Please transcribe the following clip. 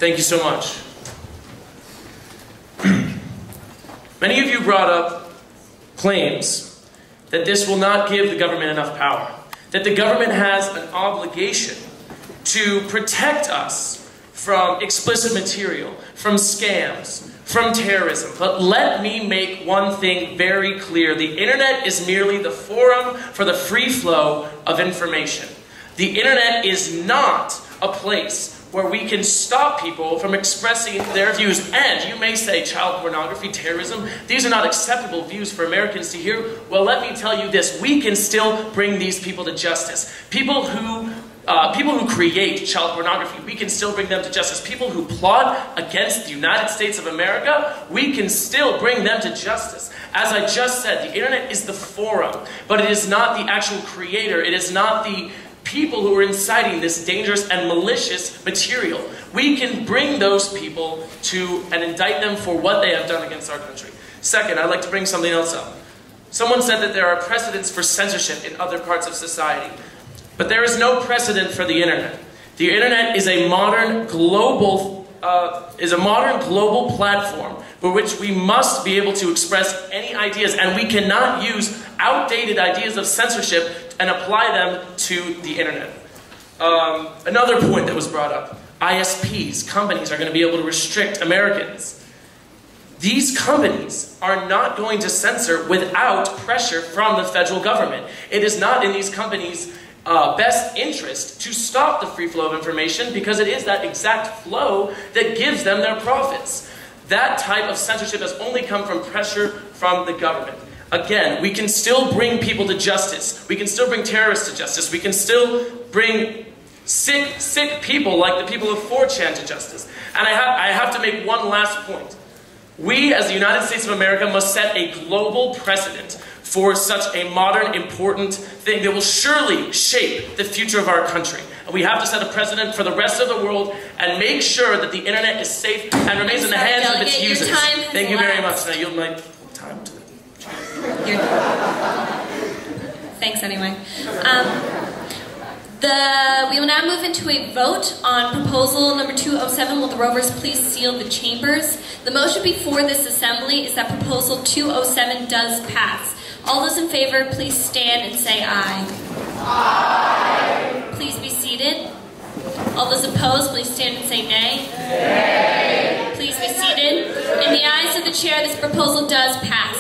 Thank you so much. Many of you brought up claims that this will not give the government enough power, that the government has an obligation to protect us from explicit material, from scams, from terrorism. But let me make one thing very clear. The internet is merely the forum for the free flow of information. The internet is not a place where we can stop people from expressing their views. And you may say, child pornography, terrorism, these are not acceptable views for Americans to hear. Well, let me tell you this, we can still bring these people to justice. People who create child pornography, we can still bring them to justice. People who plot against the United States of America, we can still bring them to justice. As I just said, the internet is the forum, but it is not the actual creator. It is not the people who are inciting this dangerous and malicious material. We can bring those people to and indict them for what they have done against our country. Second, I'd like to bring something else up. Someone said that there are precedents for censorship in other parts of society. But there is no precedent for the internet. The internet is a modern global platform for which we must be able to express any ideas, and we cannot use outdated ideas of censorship and apply them to the internet. Another point that was brought up, ISPs, companies, are going to be able to restrict Americans. These companies are not going to censor without pressure from the federal government. It is not in these companies' best interest to stop the free flow of information, because it is that exact flow that gives them their profits. That type of censorship has only come from pressure from the government. Again, we can still bring people to justice. We can still bring terrorists to justice. We can still bring sick people like the people of 4chan to justice. And I have to make one last point. We, as the United States of America, must set a global precedent for such a modern, important thing that will surely shape the future of our country. And we have to set a precedent for the rest of the world and make sure that the internet is safe and remains in the hands of its users. Thank you very much. And I yield my time to Thanks anyway. We will now move into a vote on proposal number 207. Will the rovers please seal the chambers? The motion before this assembly is that proposal 207 does pass. All those in favor, please stand and say aye. Aye. Please be seated. All those opposed, please stand and say nay. Nay. Please be seated. In the eyes of the chair, this proposal does pass.